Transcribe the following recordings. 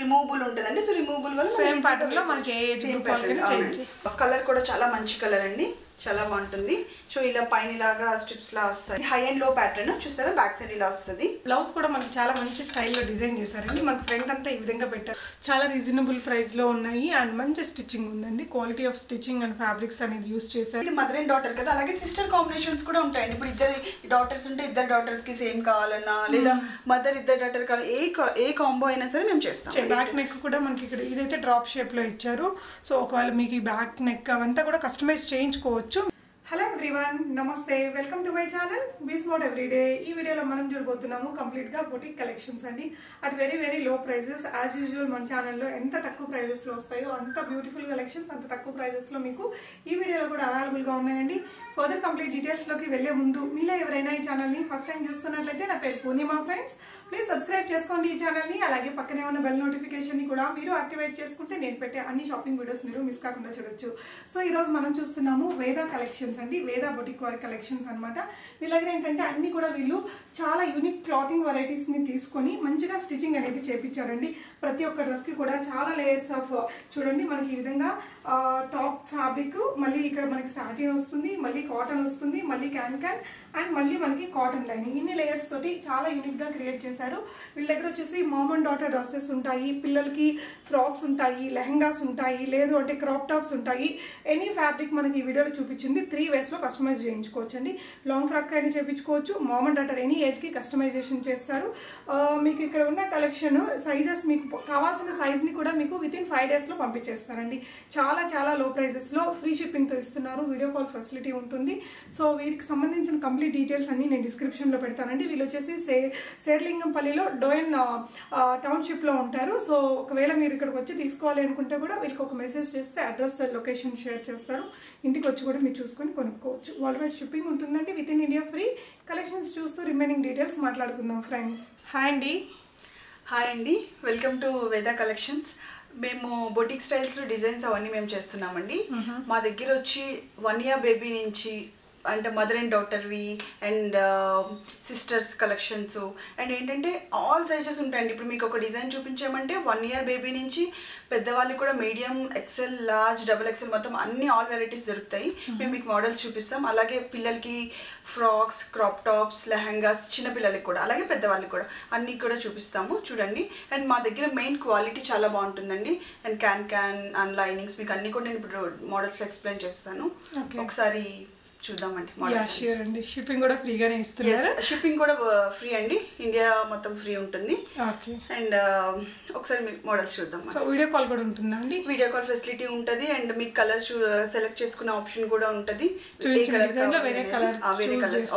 Removable ఉంటుందండి. So removable వల్ల same pattern లో మనకి ఏ ఏజ్ గ్రూప్ వాళ్ళకైనా చేంజ్ చేసుకోవచ్చు. కలర్ కూడా చాలా మంచి కలర్ అండి, చాలా బాగుంటుంది. సో ఇలా పైన ఇలాగా స్ట్రిప్స్ లా వస్తాయి. హై అండ్ లో ప్యాటర్న్ చూసారా, బ్యాక్ సైడ్ ఇలా వస్తుంది. బ్లౌజ్ కూడా మనకి చాలా మంచి స్టైల్లో డిజైన్ చేశారండి. మనకి ఫ్రంట్ అంతా ఈ విధంగా పెట్టారు. చాలా రీజనబుల్ ప్రైస్ లో ఉన్నాయి అండ్ మంచి స్టిచ్చింగ్ ఉందండి. Quality off stitching and fabrics అనేది యూస్ చేశారు. ఇది మదర్ అండ్ డాటర్ కదా, అలాగే సిస్టర్ కాంబినేషన్స్ కూడా ఉంటాయండి. ఇప్పుడు ఇద్దరు డాటర్స్ ఉంటే ఇద్దరు డాటర్స్ కి సేమ్ కావాలన్నా, లేదా మదర్ ఇద్దరు డాటర్ కావాలి, ఏ కాంబో అయినా సరే మేము చేస్తాం. బ్యాక్ నెక్ కూడా మనకి ఇక్కడ ఇదైతే డ్రాప్ షేప్ లో ఇచ్చారు. సో ఒకవేళ మీకు ఈ బ్యాక్ నెక్ అవంతా కూడా కస్టమైజ్ చేయించుకోవచ్చు. హలో ఎవ్రీవన్, నమస్తే, welcome to my channel be smart everyday. ఈ వీడియోలో మనం చూడబోతున్నాము కంప్లీట్ గా బొటిక్ కలెక్షన్స్ అండి. At very very low prices. As usual మన ఛానల్లో ఎంత తక్కువ ప్రైజెస్ లో వస్తాయో అంత బ్యూటిఫుల్ కలెక్షన్స్ అంత తక్కువ ప్రైజెస్ లో మీకు ఈ వీడియోలో కూడా అవైలబుల్ గా ఉన్నాయండి. ఫర్దర్ కంప్లీట్ డీటెయిల్స్ లోకి వెళ్లే ముందు మీలో ఎవరైనా ఈ ఛానల్ ని ఫస్ట్ టైం చూస్తున్నట్లయితే నా పేరు పూర్ణిమా ఫ్రెండ్స్. ప్లీజ్ సబ్స్క్రైబ్ చేసుకోండి ఈ ఛానల్ ని. అలాగే పక్కనే ఉన్న బెల్ నోటిఫికేషన్ ని కూడా మీరు యాక్టివేట్ చేసుకుంటే నేను పెట్టే అన్ని షాపింగ్ వీడియోస్ మీరు మిస్ కాకుండా చూడొచ్చు. సో ఈ రోజు మనం చూస్తున్నాము వేదా కలెక్షన్స్ అండి. వేదా బొటిక్ వారి కలెక్షన్స్ అనమాట. వీళ్ళ దగ్గర ఏంటంటే అన్ని కూడా వీళ్ళు చాలా యూనిక్ క్లాతింగ్ వెరైటీస్ ని తీసుకొని మంచిగా స్టిచ్చింగ్ అనేది చేపించారండి. ప్రతి ఒక్క డ్రెస్ కి కూడా చాలా లేయర్స్ ఆఫ్ చూడండి. మనకి ఈ విధంగా టాప్ ఫ్యాబ్రిక్, మళ్ళీ ఇక్కడ మనకి సాటిన్ వస్తుంది, మళ్ళీ కాటన్ వస్తుంది, మళ్ళీ క్యాన్ అండ్ మళ్ళీ మనకి కాటన్ లైనింగ్. ఇన్ని లేయర్స్ తోటి చాలా యూనిక్ గా క్రియేట్ చేశారు. వీళ్ళ దగ్గర వచ్చేసి మామ్ అండ్ డాటర్ డ్రెస్సెస్ ఉంటాయి, పిల్లలకి ఫ్రాక్స్ ఉంటాయి, లెహంగాస్ ఉంటాయి, లేదు అంటే క్రాప్ టాప్స్ ఉంటాయి. ఎనీ ఫ్యాబ్రిక్ మనకి ఈ వీడియోలో చూపించింది 3 ways లో కస్టమైజ్ చేయించుకోవచ్చు అండి. లాంగ్ ఫ్రాక్ అయినా చేయించుకోవచ్చు, mom and daughter any age కి కస్టమైజేషన్ చేస్తారు. మీకు ఇక్కడ ఉన్న కలెక్షన్ సైజెస్ మీకు కావాల్సిన సైజ్ ని కూడా మీకు విత్ ఇన్ 5 days లో పంపించేస్తారండి. చాలా చాలా లో ప్రైజెస్ లో ఫ్రీ షిప్పింగ్ తో ఇస్తున్నారు. వీడియో కాల్ ఫెసిలిటీ ఉంటుంది. సో వీరికి సంబంధించిన కంప్లీట్ డీటెయిల్స్ అన్ని నేను డిస్క్రిప్షన్ లో పెడతానండి. వీళ్ళు వచ్చేసి శేర్లింగంపల్లిలో డోయన్ టౌన్షిప్ లో ఉంటారు. సో ఒకవేళ మీరు ఇక్కడికి వచ్చి తీసుకోవాలి అనుకుంటే కూడా వీళ్ళకి ఒక మెసేజ్ చేస్తే అడ్రస్ లొకేషన్ షేర్ చేస్తారు. ఇంటికి వచ్చి కూడా మీరు చూసుకొని కొనుక్కోవచ్చు. వరల్డ్ వైడ్ షిప్పింగ్ ఉంటుందండి. With in India free. Collections చూస్తూ రిమైనింగ్ డీటెయిల్స్ మాట్లాడుకుందాం ఫ్రెండ్స్. హాయ్ అండి. హాయ్ అండి, వెల్కమ్ టు వేదా కలెక్షన్స్. మేము బొటిక్ స్టైల్స్ లో డిజైన్స్ అవన్నీ మేము చేస్తున్నామండి. మా దగ్గర వచ్చి 1 year బేబీ నుంచి అంటే మదర్ అండ్ డాటర్వి అండ్ సిస్టర్స్ కలెక్షన్స్ అండ్ ఏంటంటే ఆల్ సైజెస్ ఉంటాయండి. ఇప్పుడు మీకు ఒక డిజైన్ చూపించామంటే 1 year బేబీ నుంచి పెద్దవాళ్ళకి కూడా మీడియం, ఎక్సెల్, లార్జ్, XXL మొత్తం అన్ని ఆల్ వెరైటీస్ దొరుకుతాయి. మేము మీకు మోడల్స్ చూపిస్తాం. అలాగే పిల్లలకి ఫ్రాక్స్, క్రాప్ టాప్స్, లెహంగాస్, చిన్నపిల్లలకి కూడా అలాగే పెద్దవాళ్ళకి కూడా అన్నీ కూడా చూపిస్తాము చూడండి. అండ్ మా దగ్గర మెయిన్ క్వాలిటీ చాలా బాగుంటుందండి. అండ్ క్యాన్ అండ్ లైనింగ్స్ మీకు అన్ని కూడా నేను ఇప్పుడు మోడల్స్లో ఎక్స్ప్లెయిన్ చేస్తాను. ఒకసారి చూద్దామండి. షిప్పింగ్ కూడా ఫ్రీగానే ఇస్తున్నారు. షిప్పింగ్ కూడా ఫ్రీ అండి, ఇండియా మొత్తం ఫ్రీ ఉంటుంది. అండ్ ఒకసారి మీకు మోడల్స్ చూద్దాం. వీడియో కాల్ కూడా ఉంటుందా అండి? వీడియో కాల్ ఫెసిలిటీ ఉంటుంది. అండ్ మీకు కలర్ సెలెక్ట్ చేసుకునే ఆప్షన్ కూడా ఉంటుంది.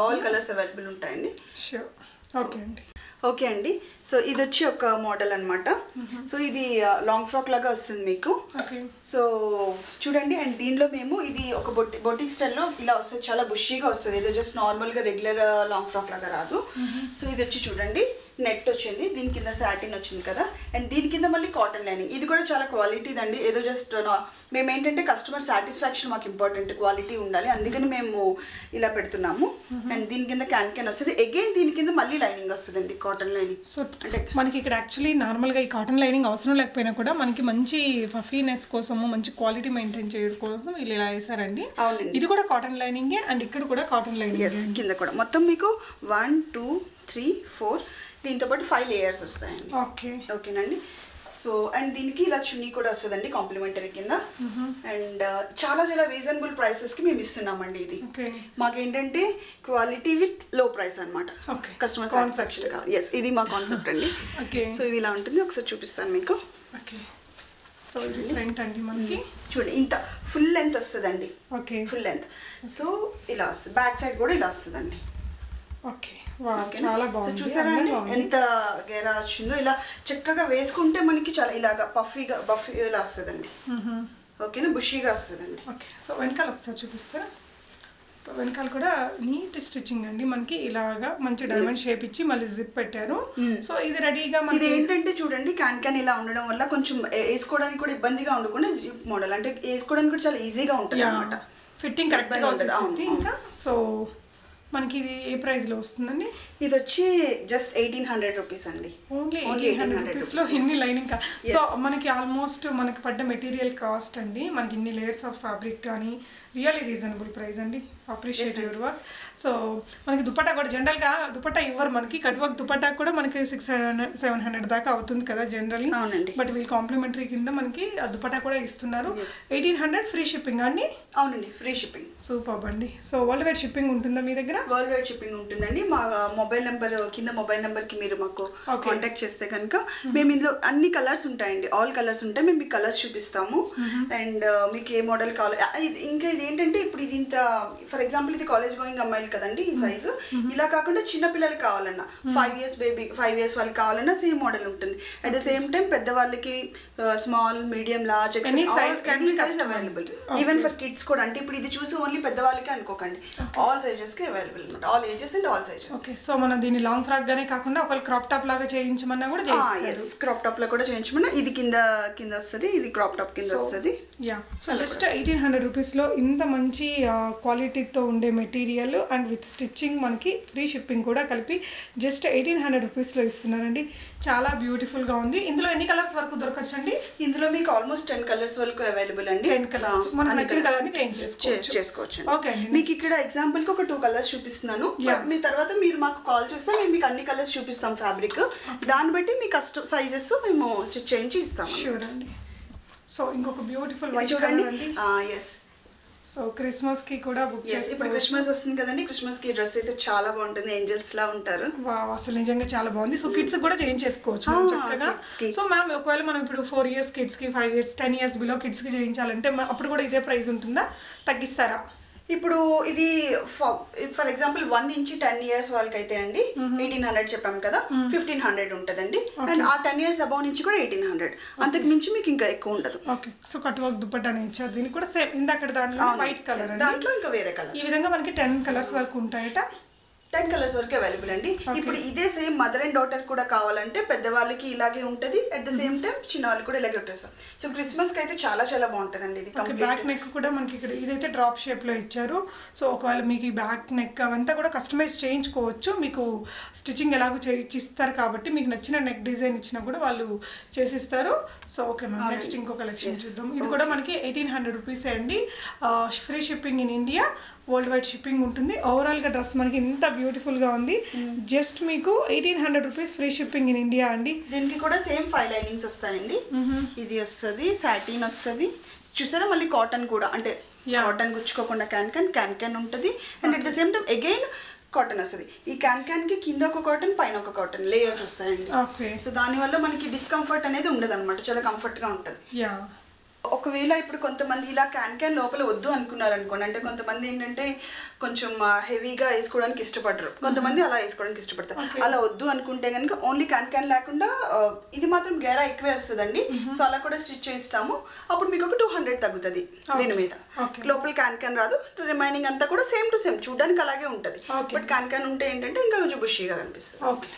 ఆల్ కలర్స్ అవైలబుల్ ఉంటాయండి. ఓకే అండి. సో ఇది వచ్చి ఒక మోడల్ అనమాట. సో ఇది లాంగ్ ఫ్రాక్ లాగా వస్తుంది మీకు. సో చూడండి. అండ్ దీనిలో మేము ఇది ఒక బొటిక్ స్టైల్లో ఇలా వస్తుంది, చాలా బుషీగా వస్తుంది. ఏదో జస్ట్ నార్మల్గా రెగ్యులర్ లాంగ్ ఫ్రాక్ లాగా రాదు. సో ఇది వచ్చి చూడండి, నెట్ వచ్చింది, దీని కింద సాటిన్ వచ్చింది కదా, అండ్ దీని కింద మళ్ళీ కాటన్ లైనింగ్. ఇది కూడా చాలా క్వాలిటీ అండి. ఏదో జస్ట్ మేము ఏంటంటే కస్టమర్ సాటిస్ఫాక్షన్ మాకు ఇంపార్టెంట్, క్వాలిటీ ఉండాలి, అందుకని మేము ఇలా పెడుతున్నాము. అండ్ దీని కింద క్యాన్ వస్తుంది. అగైన్ దీని కింద మళ్ళీ లైనింగ్ వస్తుందండి, కాటన్ లైనింగ్. సో అంటే మనకి ఇక్కడ యాక్చువల్లీ నార్మల్గా ఈ కాటన్ లైనింగ్ అవసరం లేకపోయినా కూడా మనకి మంచి పఫీనెస్ కోసము, మంచి క్వాలిటీ మెయింటైన్ చేయడం కోసం వీళ్ళు ఇలా వేసారండి. ఇది కూడా కాటన్ లైనింగ్ అండ్ ఇక్కడ కూడా కాటన్ లైనింగ్. కింద కూడా మొత్తం మీకు 1 2 3 4 దీంతో పాటు 5 layers వస్తాయండి. ఓకేనండి. సో అండ్ దీనికి ఇలా చున్నీ కూడా వస్తుందండి కాంప్లిమెంటరీ కింద. అండ్ చాలా చాలా రీజనబుల్ ప్రైసెస్ కి మేము ఇస్తున్నామండి. ఇది మాకేంటంటే క్వాలిటీ విత్ లో ప్రైస్ అనమాట. కస్టమర్ సాటిస్ఫాక్షన్ కావాలి. ఎస్, ఇది మా కాన్సెప్ట్ అండి. సో ఇది ఇలా ఉంటుంది, ఒకసారి చూపిస్తాను మీకు. సో ఇది ఫ్రంట్ అండి మనకి చూడండి, ఇంత ఫుల్ లెంత్ వస్తుందండి. Full length. సో ఇలా వస్తుంది. బ్యాక్ సైడ్ కూడా ఇలా వస్తుందండి. చాలా బాగుంది. చూసారా అండి ఎంత గేరా వచ్చిందో. ఇలా చక్కగా వేసుకుంటే మనకి చాలా ఇలాగా బఫీ ఇలా వస్తుందండి. ఓకేనా, బుషీగా వస్తుందండి. సో వెనకాల ఒకసారి చూపిస్తారా? సో వెనకాల కూడా నీట్ స్టిచ్చింగ్ అండి. మనకి ఇలాగా మంచి డైమండ్ షేప్ ఇచ్చి మళ్ళీ జిప్ పెట్టారు. సో ఇది రెడీగా ఇది ఏంటంటే చూడండి, క్యాన్ ఇలా ఉండడం వల్ల కొంచెం వేసుకోవడానికి కూడా ఇబ్బందిగా ఉండకుండా జిప్ మోడల్ అంటే వేసుకోవడానికి కూడా చాలా ఈజీగా ఉంటుంది అనమాట. ఫిట్టింగ్ కరెక్ట్గా వచ్చేసింది. ఇంకా సో మనకి ఇది ఏ ప్రైస్ లో వస్తుందండి? ఇది వచ్చి జస్ట్ 1800 రూపీస్ అండి. ఓన్లీ 1800 రూపీస్ లో ఇన్ని లైనింగ్. సో మనకి ఆల్మోస్ట్ మనకి పడ్డ మెటీరియల్ కాస్ట్ అండి, మనకి ఇన్ని లేయర్స్ ఆఫ్ ఫ్యాబ్రిక్ కానీ రియల్లీ రీజనబుల్ ప్రైస్ అండి. Appreciate your work. సో మనకి దుపట్టా కూడా జనరల్గా దుపట్టా ఇవ్వరు మనకి, కట్ వర్క్ దుపట్టా కూడా మనకి 600-700 దాకా అవుతుంది కదా జనరల్లీ. అవునండి. బట్ వీళ్ళు కాంప్లిమెంటరీ కింద మనకి ఆ దుపట్టా కూడా ఇస్తున్నారు. 1800 ఫ్రీ షిప్పింగ్ అండి? అవునండి, ఫ్రీ షిప్పింగ్. సూపర్ అండి. సో వరల్డ్ వైడ్ షిప్పింగ్ ఉంటుందా మీ దగ్గర? వరల్డ్ వైడ్ షిప్పింగ్ ఉంటుందండి. మా మొబైల్ నెంబర్ కింద మొబైల్ నెంబర్ కి మీరు మాకు కాంటాక్ట్ చేస్తే కనుక మేము ఇందులో అన్ని కలర్స్ ఉంటాయండి, ఆల్ కలర్స్ ఉంటాయి. మేము మీకు కలర్స్ చూపిస్తాము. అండ్ మీకు ఏ మోడల్ కావాలి. ఇంకా ఇది ఏంటంటే ఇప్పుడు ఇది ఇంత ఫర్ ఎగ్జాంపుల్ ఇది కాలేజ్ గోయింగ్ అమ్మాయిలు కదండి ఈ సైజు. ఇలా కాకుండా చిన్న పిల్లలకి కావాలన్నా 5 years బేబీ 5 years వాళ్ళకి కావాలన్నా సేమ్ మోడల్ ఉంటుంది. అట్ ద సేమ్ టైం పెద్దవాళ్ళకి small, medium, large available. Even for kids కూడా. అంటే ఇప్పుడు ఇది చూసి ఓన్లీ పెద్దవాళ్ళకి అనుకోకండి, ఆల్ సైజెస్ కి అవైలబుల్ అనమాట. All ages and all sizes. Okay. So మనం దీన్ని లాంగ్ ఫ్రాక్ గానే కాకుండా ఒకవేళ క్రాప్ టాప్ లాగా చేయించమన్నా కూడా చేయిస్తారు. క్రాప్ టాప్ లో కూడా చేయించమన్నా ఇది కింద వస్తుంది, ఇది క్రాప్ టాప్ కింద వస్తుంది. యా. సో జస్ట్ 1800 రూపీస్ లో ఇంత మంచి క్వాలిటీతో ఉండే మెటీరియల్ అండ్ విత్ స్టిచ్చింగ్ మనకి ఫ్రీ షిప్పింగ్ కూడా కలిపి జస్ట్ 1800 రూపీస్లో ఇస్తున్నారండి. చాలా బ్యూటిఫుల్గా ఉంది. ఇందులో ఎన్ని కలర్స్ వరకు దొరకచ్చండి? ఇందులో మీకు ఆల్మోస్ట్ 10 కలర్స్ వరకు అవైలబుల్ అండి. 10 కలర్స్ మనం నచ్చిన కలర్ని చేంజ్ చేసుకోవచ్చు. ఓకే. మీకు ఇక్కడ ఎగ్జాంపుల్ కి ఒక 2 కలర్స్ చూపిస్తున్నాను. మీ తర్వాత మీరు మాకు కాల్ చేస్తే మేము మీకు అన్ని కలర్స్ చూపిస్తాం ఫ్యాబ్రిక్. దాన్ని బట్టి మీ కస్టమ్ సైజెస్ మేము స్టిచ్ చేయించి ఇస్తాం. షూర్ అండి. సో ఇంకొక బ్యూటిఫుల్ వైట్ చూడండి. ఎస్. సో క్రిస్మస్ కి కూడా బుక్ చేసి, ఇప్పుడు క్రిస్మస్ వస్తుంది కదండి, క్రిస్మస్ కి డ్రెస్ అయితే చాలా బాగుంటుంది, ఏంజల్స్ లా ఉంటారు. వావ్, అసలు నిజంగా చాలా బాగుంది. సో కిడ్స్ కూడా చేయించేసుకోవచ్చు చక్కగా. సో మ్యామ్ ఒకవేళ మనం ఇప్పుడు 4 years కిడ్స్ కి, 5 years 10 years బిలో కిడ్స్ కి చేయించాలంటే అప్పుడు కూడా ఇదే ప్రైస్ ఉంటుందా, తగ్గిస్తారా? ఇప్పుడు ఇది ఫర్ ఎగ్జాంపుల్ 1 నుంచి 10 years వాళ్ళకైతే అండి 1800 చెప్పాం కదా, 1500 ఉంటుందండి. అండ్ ఆ 10 years అబౌవ్ నుంచి కూడా 1800. అంతకు మించి మీకు ఇంకా ఎక్కువ ఉండదు. ఓకే. సో కట్ వర్క్ దుపట్టానే ఇచ్చారు. దీనికి కూడా సేమ్ ఇందాక దాంట్లో వైట్ కలర్, దాంట్లో ఇంకా వేరే కలర్. ఈ విధంగా మనకి 10 కలర్స్ వరకు ఉంటాయట. 10 కలర్స్ వరకు అవైలబుల్ అండి. ఇప్పుడు ఇదే సేమ్ మదర్ అండ్ డాటర్ కూడా కావాలంటే పెద్దవాళ్ళకి ఇలాగే ఉంటుంది, అట్ ద సేమ్ టైం చిన్న వాళ్ళకి కూడా ఇలాగే ఉంటుంది. సో క్రిస్మస్ కి అయితే చాలా చాలా బాగుంటుంది అండి. ఇది బ్యాక్ నెక్ కూడా మనకి ఇక్కడ ఇదైతే డ్రాప్ షేప్ లో ఇచ్చారు. సో ఒకవేళ మీకు ఈ బ్యాక్ నెక్ అవంతా కూడా కస్టమైజ్ చేయించుకోవచ్చు. మీకు స్టిచ్చింగ్ ఎలాగో చేయిస్తారు కాబట్టి మీకు నచ్చిన నెక్ డిజైన్ ఇచ్చినా కూడా వాళ్ళు చేసిస్తారు. సో ఓకే మ్యామ్, నెక్స్ట్ ఇంకో కలెక్షన్ చూద్దాం. ఇది కూడా మనకి 1800 రూపీస్ అండి. Free shipping in India, world wide shipping ఉంటుంది. ఓవరాల్ గా డ్రెస్ మనకి ఇంత బ్యూటిఫుల్ గా ఉంది. జస్ట్ మీకు 1800 rupees free shipping in India అండి. దీనికి కూడా సేమ్ 5 లైనింగ్స్ వస్తాయండి. ఇది వస్తుంది, సాటిన్ వస్తుంది, చూసారా. మళ్ళీ కాటన్ కూడా, అంటే కాటన్ గుచ్చుకోకుండా క్యాన్ ఉంటుంది. And at the same time again cotton వస్తుంది. ఈ క్యాన్ కి కింద ఒక కాటన్, పైన ఒక కాటన్ లేయర్స్ వస్తాయండి. సో దానివల్ల మనకి డిస్కంఫర్ట్ అనేది ఉండదు అనమాట, చాలా కంఫర్ట్ గా ఉంటుంది. ఒకవేళ ఇప్పుడు కొంతమంది ఇలా క్యాన్ లోపల వద్దు అనుకున్నారు అనుకోండి, అంటే కొంతమంది ఏంటంటే కొంచెం హెవీగా వేసుకోవడానికి ఇష్టపడరు, కొంతమంది అలా వేసుకోవడానికి ఇష్టపడతారు. అలా వద్దు అనుకుంటే కనుక ఓన్లీ క్యాన్ లేకుండా ఇది మాత్రం గేరా ఎక్కువే వస్తుందండి. సో అలా కూడా స్టిచ్ చేస్తాము. అప్పుడు మీకు ఒక 200 తగ్గుతుంది దీని మీద. లోపల క్యాన్ రాదు, రిమైనింగ్ అంతా కూడా సేమ్ టు సేమ్ చూడడానికి అలాగే ఉంటుంది. బట్ క్యాన్ ఉంటే ఏంటంటే ఇంకా కొంచెం బుషీగా కనిపిస్తుంది. ఓకే.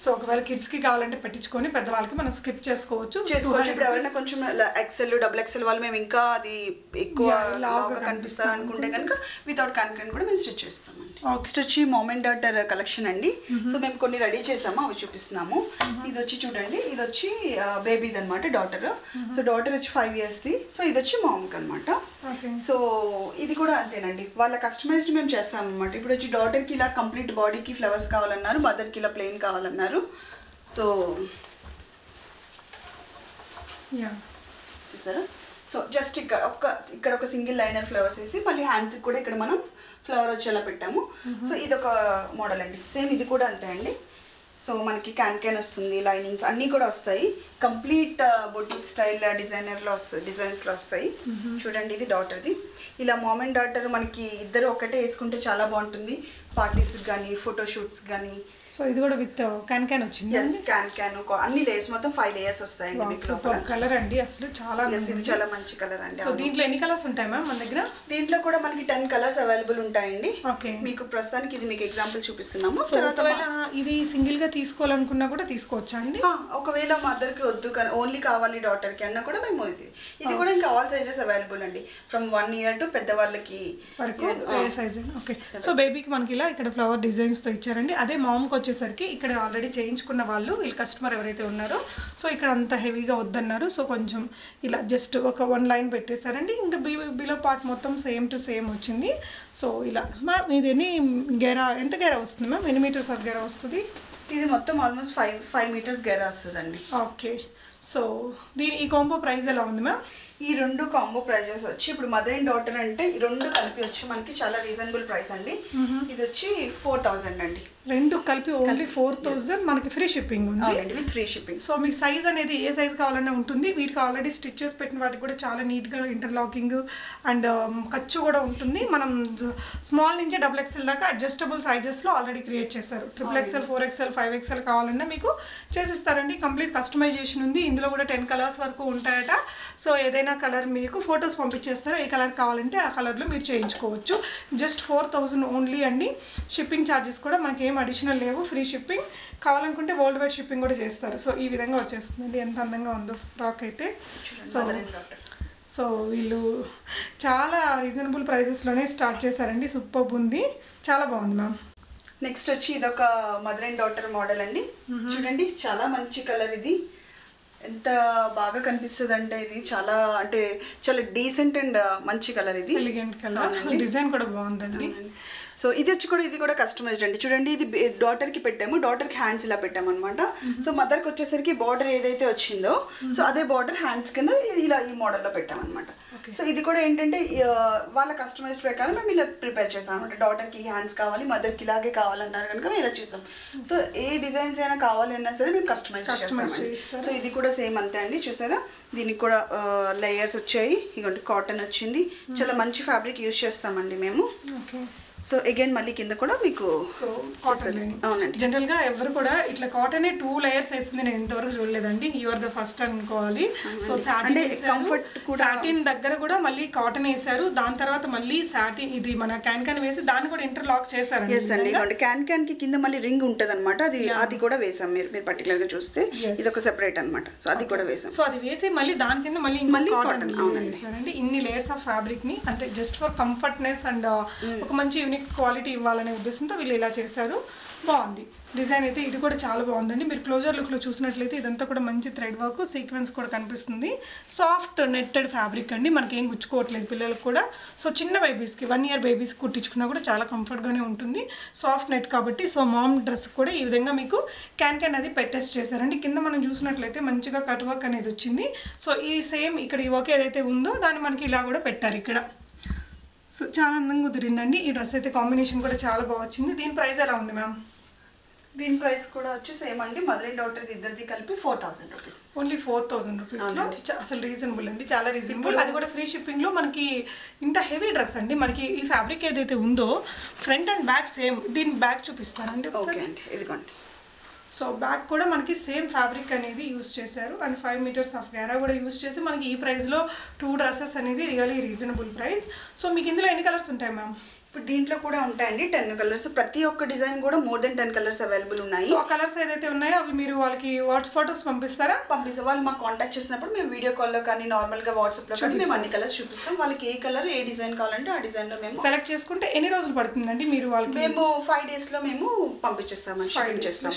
సో ఒకవేళ కిడ్స్ కి కావాలంటే పెట్టించుకొని పెద్దవాళ్ళకి మనం స్కిప్ చేసుకోవచ్చు. ఇప్పుడు ఎవరైనా కొంచెం XL, XXL వాళ్ళు మేము ఇంకా అది ఎక్కువ లావుగా కనిపిస్తారు అనుకుంటే కనుక వితౌట్ క్యాన్ కూడా మేము స్టిచ్ చేస్తామండి. నెక్స్ట్ వచ్చి మామ్ అండ్ డాటర్ కలెక్షన్ అండి. సో మేము కొన్ని రెడీ చేసాము, అవి చూపిస్తున్నాము. ఇది వచ్చి చూడండి, ఇది వచ్చి బేబీది అనమాట, డాటర్. సో డాటర్ వచ్చి 5 years ది. సో ఇది వచ్చి మామ్కి అనమాట. సో ఇది కూడా అంతేనండి, వాళ్ళ కస్టమైజ్డ్ మేము చేస్తాం అనమాట. ఇప్పుడు వచ్చి డాటర్ కి ఇలా కంప్లీట్ బాడీకి ఫ్లవర్స్ కావాలన్నారు, మదర్ కి ఇలా ప్లెయిన్ కావాలన్నారు. సో చూసారా. సో జస్ట్ ఇక్కడ ఒక సింగిల్ లైనర్ ఫ్లవర్స్ వేసి మళ్ళీ హ్యాండ్స్ కూడా ఇక్కడ మనం ఫ్లవర్ వచ్చేలా పెట్టాము. సో ఇది ఒక మోడల్ అండి. సేమ్ ఇది కూడా అంతే అండి. సో మనకి క్యాన్ వస్తుంది, లైనింగ్స్ అన్నీ కూడా వస్తాయి. కంప్లీట్ బొటిక్ స్టైల్ డిజైన్స్లో వస్తాయి. చూడండి, ఇది డాటర్ది. ఇలా మామ్ అండ్ డాటర్ మనకి ఇద్దరు ఒకటే వేసుకుంటే చాలా బాగుంటుంది, పార్టీస్ కానీ ఫోటోషూట్స్ కానీ. సో ఇది కూడా విత్ క్యాన్ వచ్చింది. క్యాన్ అన్ని లేయర్స్, మొత్తం 5 layers వస్తాయండి. సూపర్ కలర్ అండి, అసలు చాలా ఇది చాలా మంచి కలర్ అండి. సో దీంట్లో ఎన్ని కలర్స్ ఉంటాయి మ్యామ్ మన దగ్గర? దీంట్లో కూడా మనకి 10 కలర్స్ అవైలబుల్ ఉంటాయండి. ఓకే, మీకు ప్రస్తుతానికి ఇది మీకు ఎగ్జాంపుల్ చూపిస్తున్నాము. తర్వాత ఇది సింగిల్ గా తీసుకోవాలనుకున్నా కూడా తీసుకోవచ్చా అండి? ఒకవేళ మదర్ కి వద్దు కానీ ఓన్లీ కావాలి డాటర్కి అన్న కూడా మేము ఇది కూడా ఇంకా ఆల్ సైజెస్ అవైలబుల్ అండి. ఫ్రమ్ 1 year టు పెద్దవాళ్ళకి వరకు ఏ సైజ్. ఓకే, సో బేబీకి మనకి ఇలా ఇక్కడ ఫ్లవర్ డిజైన్స్తో ఇచ్చారండి. అదే మామ్కి వచ్చేసరికి ఇక్కడ ఆల్రెడీ చేయించుకున్న వాళ్ళు వీళ్ళు కస్టమర్ ఎవరైతే ఉన్నారో సో ఇక్కడ అంత హెవీగా వద్దన్నారు. సో కొంచెం ఇలా జస్ట్ ఒక 1 line పెట్టేశారండి. ఇంకా బిలో పార్ట్ మొత్తం సేమ్ టు సేమ్ వచ్చింది. సో ఇలా మ్యామ్ ఇది గేరా ఎంత గేరా వస్తుంది మ్యామ్? ఎన్ని మీటర్స్ ఆఫ్ గేరా వస్తుంది? ఇది మొత్తం ఆల్మోస్ట్ 5 meters గేరా వస్తుందండి. ఓకే, సో ఈ కాంబో ప్రైస్ ఎలా ఉంది మ్యామ్? ఈ 2 కాంబో ప్రైజెస్ వచ్చి ఇప్పుడు మదర్ అండ్ డాటర్ అంటే ఈ 2 కలిపి వచ్చి మనకి చాలా రీజనబుల్ ప్రైస్ అండి. ఇది వచ్చి 4000 అండి. 2 కలిపి ఓన్లీ 4000. మనకి ఫ్రీ షిప్పింగ్ ఉంది. With free shipping. సో మీకు సైజ్ అనేది ఏ సైజ్ కావాలన్నా ఉంటుంది. వీటికి ఆల్రెడీ స్టిచెస్ పెట్టిన వాటికి కూడా చాలా నీట్గా ఇంటర్లాకింగ్ అండ్ ఖర్చు కూడా ఉంటుంది. మనం స్మాల్ నుంచి XXL దాకా అడ్జస్టబుల్ సైజెస్లో ఆల్రెడీ క్రియేట్ చేశారు. XXL, 4XL, 5XL కావాలన్నా మీకు చేసిస్తారండి. కంప్లీట్ కస్టమైజేషన్ ఉంది. ఇందులో కూడా 10 కలర్స్ వరకు ఉంటాయట. సో ఏదైనా కలర్ మీకు ఫొటోస్ పంపించేస్తారు. ఏ కలర్ కావాలంటే ఆ కలర్లో మీరు చేయించుకోవచ్చు. జస్ట్ 4000 ఓన్లీ అండి. షిప్పింగ్ ఛార్జెస్ కూడా మనకి ఏం అడిషనల్ లేవు. Free shipping. కావాలనుకుంటే వరల్డ్ వైడ్ షిప్పింగ్ కూడా చేస్తారు. సో ఈ విధంగా వచ్చేస్తుందండి. ఎంత అందంగా ఉందో ఫ్రాక్ అయితే. సో వీళ్ళు చాలా రీజనబుల్ ప్రైజెస్లోనే స్టార్ట్ చేశారండి. సూపర్ ఉంది, చాలా బాగుంది మ్యామ్. నెక్స్ట్ వచ్చి ఇదొక మదర్ అండ్ డాటర్ మోడల్ అండి. చూడండి చాలా మంచి కలర్. ఇది ఎంత బాగా కనిపిస్తుంది అంటే ఇది చాలా చాలా డీసెంట్ అండ్ మంచి కలర్. ఇది ఎలిగెంట్ కలర్, డిజైన్ కూడా బాగుందండి. సో ఇది కూడా కస్టమైజ్డ్ అండి. చూడండి ఇది డాటర్కి పెట్టాము. డాటర్కి హ్యాండ్స్ ఇలా పెట్టాము అనమాట. సో మదర్కి వచ్చేసరికి బార్డర్ ఏదైతే వచ్చిందో సో అదే బార్డర్ హ్యాండ్స్ కింద ఇలా ఈ మోడల్లో పెట్టామన్నమాట. సో ఇది కూడా ఏంటంటే వాళ్ళ కస్టమైజ్డ్ ప్రకారం మేము ఇలా ప్రిపేర్ చేస్తాం అనమాట. డాటర్కి హ్యాండ్స్ కావాలి, మదర్కి ఇలాగే కావాలన్నారు కనుక మేము ఇలా చేస్తాం. సో ఏ డిజైన్స్ అయినా కావాలి అన్నా సరే మేము కస్టమైజ్ చేస్తాం. సో ఇది కూడా సేమ్ అంతే అండి. చూసారా దీనికి కూడా లేయర్స్ వచ్చాయి. ఇదిగోండి కాటన్ వచ్చింది. చాలా మంచి ఫ్యాబ్రిక్ యూజ్ చేస్తామండి మేము. సో అగైన్ మళ్ళీ కింద కూడా మీకు సో కాటన్. అవునండి, జనరల్గా ఎవరు కూడా ఇట్లా కాటన్ 2 layers వేస్తుంది నేను ఇంతవరకు చూడలేదండి. యూఆర్ ద ఫస్ట్ అనుకోవాలి. సో సాటిన్ దగ్గర కూడా మళ్ళీ కాటన్ వేసారు. దాని తర్వాత మళ్ళీ సాటిన్ ఇది మన క్యాన్ వేసి దాన్ని కూడా ఇంటర్లాక్ చేశారు. క్యాన్ కి కింద మళ్ళీ రింగ్ ఉంటది అనమాట. అది కూడా వేసాం. మీరు పర్టికులర్ గా చూస్తే ఇది ఒక సెపరేట్ అనమాట. సో అది కూడా వేసాం. సో అది వేసి మళ్ళీ దాని కింద మళ్ళీ కాటన్ వేసారండి. ఇన్ని లేయర్స్ ఆఫ్ ఫ్యాబ్రిక్ ని అంటే జస్ట్ ఫర్ కంఫర్ట్నెస్ అండ్ ఒక మంచి యూనిక్ క్వాలిటీ ఇవ్వాలనే ఉద్దేశంతో వీళ్ళు ఇలా చేశారు. బాగుంది డిజైన్ అయితే. ఇది కూడా చాలా బాగుందండి. మీరు క్లోజర్ లుక్లో చూసినట్లయితే ఇదంతా కూడా మంచి థ్రెడ్ వర్క్, సీక్వెన్స్ కూడా కనిపిస్తుంది. సాఫ్ట్ నెట్టెడ్ ఫ్యాబ్రిక్ అండి. మనకి ఏం గుచ్చుకోవట్లేదు పిల్లలకు కూడా. సో చిన్న బేబీస్కి 1 year బేబీస్కి కుట్టించుకున్నా కూడా చాలా కంఫర్ట్గానే ఉంటుంది. సాఫ్ట్ నెట్ కాబట్టి. సో మామ్ డ్రెస్ కూడా ఈ విధంగా మీకు క్యాన్ అది పెట్టేసి చేశారండి. కింద మనం చూసినట్లయితే మంచిగా కట్ వర్క్ అనేది వచ్చింది. సో ఈ సేమ్ ఇక్కడ ఈ వర్క్ ఏదైతే ఉందో దాన్ని మనకి ఇలా కూడా పెట్టారు ఇక్కడ. సో చాలా అందంగా కుదిరిందండి. ఈ డ్రెస్ అయితే కాంబినేషన్ కూడా చాలా బాగా వచ్చింది. దీని ప్రైస్ ఎలా ఉంది మ్యామ్? దీని ప్రైస్ కూడా వచ్చి సేమ్ అండి. మదర్ అండ్ డాటర్ ఇద్దరిది కలిపి 4000 రూపీస్. ఓన్లీ 4000 రూపీస్లో అసలు రీజనబుల్ అండి, చాలా రీజనబుల్. అది కూడా ఫ్రీ షిప్పింగ్లో. మనకి ఇంత హెవీ డ్రెస్ అండి. మనకి ఈ ఫ్యాబ్రిక్ ఏదైతే ఉందో ఫ్రంట్ అండ్ బ్యాక్ సేమ్. దీని బ్యాక్ చూపిస్తారండి ఒకసారి. ఇదిగోండి. సో బ్యాక్ కూడా మనకి సేమ్ ఫ్యాబ్రిక్ అనేది యూస్ చేశారు. అండ్ 5 meters ఆఫ్ గేరా కూడా యూస్ చేసి మనకి ఈ ప్రైస్లో 2 dresses అనేది రియలీ రీజనబుల్ ప్రైస్. సో మీకు ఇందులో ఎన్ని కలర్స్ ఉంటాయి మ్యామ్? ఇప్పుడు దీంట్లో కూడా ఉంటాయండి 10 కలర్స్. ప్రతి ఒక్క డిజైన్ కూడా మోర్ దెన్ 10 కలర్స్ అవైలబుల్ ఉన్నాయి. సో ఆ కలర్స్ ఏదైతే ఉన్నాయో అవి మీరు వాళ్ళకి ఫొటోస్ పంపిస్తారా? పంపిస్తాం. వాళ్ళు మాకు కాంటాక్ట్ చేసినప్పుడు మేము వీడియో కాల్లో కానీ నార్మల్గా వాట్సాప్లో కానీ మేము అన్ని కలర్స్ చూపిస్తాం. వాళ్ళకి ఏ కలర్ ఏ డిజైన్ కావాలంటే ఆ డిజైన్లో మేము సెలెక్ట్ చేసుకుంటే ఎన్ని రోజులు పడుతుందండి? మీరు వాళ్ళకి మేము 5 daysలో మేము పంపించేస్తామని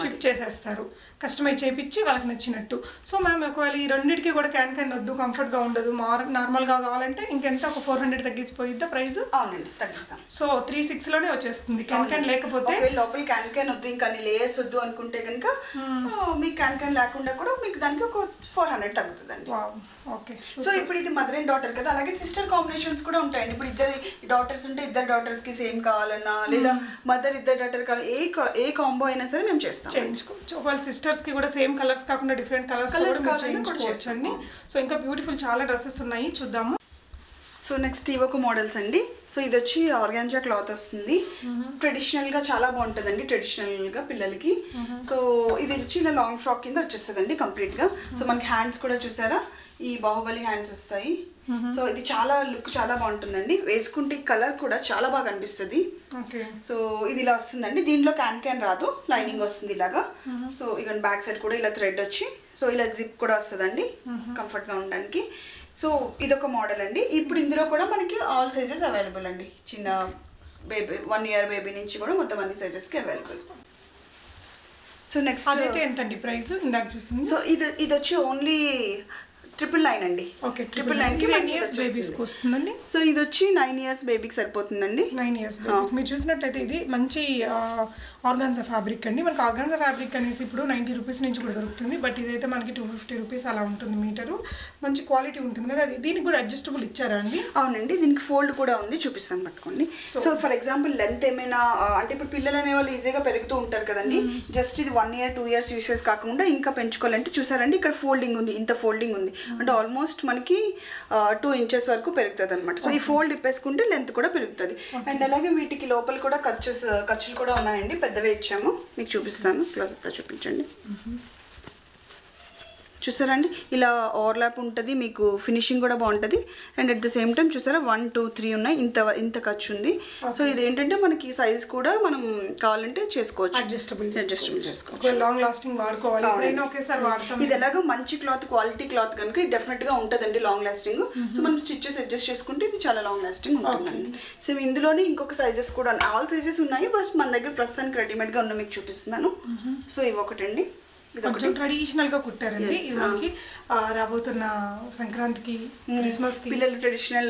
షిప్ చేసేస్తారు. కస్టమైజ్ చేయించి వాళ్ళకి నచ్చినట్టు. సో మేము ఒకవేళ ఈ రెండింటికి కూడా క్యాన్ వద్దు, కంఫర్ట్గా ఉండదు, నార్మల్గా కావాలంటే ఇంకెంత ఒక 400 తగ్గిపోయిద్దా ప్రైస్? అవునండి, తగ్గిస్తాం. సో 36లోనే వచ్చేస్తుంది. క్యాన్ లేకపోతే లోపల క్యాన్ వద్దు, ఇంకా లేయర్స్ వద్దు అనుకుంటే కనుక మీకు క్యాన్ లేకుండా కూడా మీకు దానికి ఒక 400 తగ్గుతుందండి. ఓకే. సో ఇప్పుడు ఇది మదర్ అండ్ డాటర్ కదా, అలాగే సిస్టర్ కాంబినేషన్స్ కూడా ఉంటాయండి. ఇప్పుడు ఇద్దరు డాటర్స్ ఉంటే ఇద్దరు డాటర్స్ కి సేమ్ కావాలన్నా, లేదా మదర్ ఇద్దరు డాటర్ కావాలి, ఏ కాంబో అయినా సరే మేము చేయించుకోవచ్చు. ఒకవేళ సిస్టర్స్ కి కూడా సేమ్ కలర్స్ కాకుండా డిఫరెంట్ కలర్స్ చేయించుకోవచ్చు అండి. సో ఇంకా బ్యూటిఫుల్ చాలా డ్రెస్సెస్ ఉన్నాయి, చూద్దాము. సో నెక్స్ట్ ఇవొక మోడల్స్ అండి. సో ఇది వచ్చి ఆర్గాన్జా క్లాత్ వస్తుంది. ట్రెడిషనల్ గా చాలా బాగుంటుందండి, ట్రెడిషనల్ గా పిల్లలకి. సో ఇది వచ్చి ఇలా లాంగ్ ఫ్రాక్ కింద వచ్చేస్తుందండి కంప్లీట్ గా. సో మనకి హ్యాండ్స్ కూడా చూసారా, ఈ బాహుబలి హ్యాండ్స్ వస్తాయి. సో ఇది చాలా లుక్ చాలా బాగుంటుందండి. వేసుకుంటే కలర్ కూడా చాలా బాగా అనిపిస్తుంది. సో ఇది ఇలా వస్తుందండి. దీంట్లో క్యాన్ రాదు, లైనింగ్ వస్తుంది ఇలాగా. సో ఇక బ్యాక్ సైడ్ కూడా ఇలా థ్రెడ్ వచ్చి సో ఇలా జిప్ కూడా వస్తుందండి కంఫర్ట్గా ఉండడానికి. సో ఇదొక మోడల్ అండి. ఇప్పుడు ఇందులో కూడా మనకి ఆల్ సైజెస్ అవైలబుల్ అండి. చిన్న బేబీ 1 year బేబీ నుంచి కూడా మొత్తం అన్ని సైజెస్కి అవైలబుల్. సో నెక్స్ట్ అదైతే ఎంతండి ప్రైస్ ఇందాక చూసింది? సో ఇది వచ్చి ఓన్లీ 999 అండి. ఓకే, 999 బేబీస్కి వస్తుందండి. సో ఇది వచ్చి 9 years బేబీకి సరిపోతుందండి. 9 years బేబీ. మీరు చూసినట్లయితే ఇది మంచి ఆర్గాన్జా ఫ్యాబ్రిక్ అండి. మనకి ఆర్గాన్జా ఫ్యాబ్రిక్ అనేసి ఇప్పుడు 90 రూపీస్ నుంచి కూడా దొరుకుతుంది. బట్ ఇదైతే మనకి 250 రూపీస్ అలా ఉంటుంది మీటరు. మంచి క్వాలిటీ ఉంటుంది కదా. అది దీనికి కూడా అడ్జస్టబుల్ ఇచ్చారా అండి? అవునండి, దీనికి ఫోల్డ్ కూడా ఉంది, చూపిస్తాను పట్టుకోండి. సో ఫర్ ఎగ్జాంపుల్ లెంత్ ఏమైనా అంటే ఇప్పుడు పిల్లలు అనే వాళ్ళు ఈజీగా పెరుగుతూ ఉంటారు కదండి. జస్ట్ ఇది 1 year 2 years యూసెస్ కాకుండా ఇంకా పెంచుకోవాలంటే చూసారండి ఇక్కడ ఫోల్డింగ్ ఉంది, ఇంత ఫోల్డింగ్ ఉంది. అంటే ఆల్మోస్ట్ మనకి 2 inches వరకు పెరుగుతుంది అనమాట. సో ఈ ఫోల్డ్ ఇప్పేసుకుంటే లెంత్ కూడా పెరుగుతుంది. అండ్ అలాగే వీటికి లోపల కూడా ఖర్చులు కూడా ఉన్నాయండి, పెద్దవే ఇచ్చాము. మీకు చూపిస్తాను, క్లోజ్అప్లో చూపించండి. చూసారండి ఇలా ఓవర్లాప్ ఉంటుంది, మీకు ఫినిషింగ్ కూడా బాగుంటుంది. And at the same time చూసారా 1 2 3 ఉన్నాయి, ఇంత ఖర్చు ఉంది. సో ఇది ఏంటంటే మనకి సైజ్ కూడా మనం కావాలంటే చేసుకోవచ్చు, అడ్జస్టబుల్ చేసుకోవచ్చు. లాంగ్ లాస్టింగ్ వాడుకోవాలి, ఒకేసారి వాడతాం. ఇది ఎలాగో మంచి క్లాత్, క్వాలిటీ క్లాత్ కనుక ఇది డెఫినెట్ గా ఉంటుందండి లాంగ్ లాస్టింగ్. సో మనం స్టిచెస్ అడ్జస్ట్ చేసుకుంటే ఇది చాలా లాంగ్ లాస్టింగ్ ఉంటుందండి. సో ఇందులోనే ఇంకొక సైజెస్ కూడా ఆల్ సైజెస్ ఉన్నాయి, బట్ మన దగ్గర ప్రస్తుతానికి రెడీమేడ్ గా ఉన్న మీకు చూపిస్తున్నాను. సో ఇవి ఒకటండి, కొంచెం ట్రెడిషనల్ గా కుట్టారండి. ఇది మనకి రాబోతున్న సంక్రాంతికి, క్రిస్మస్ కి పిల్లలు ట్రెడిషనల్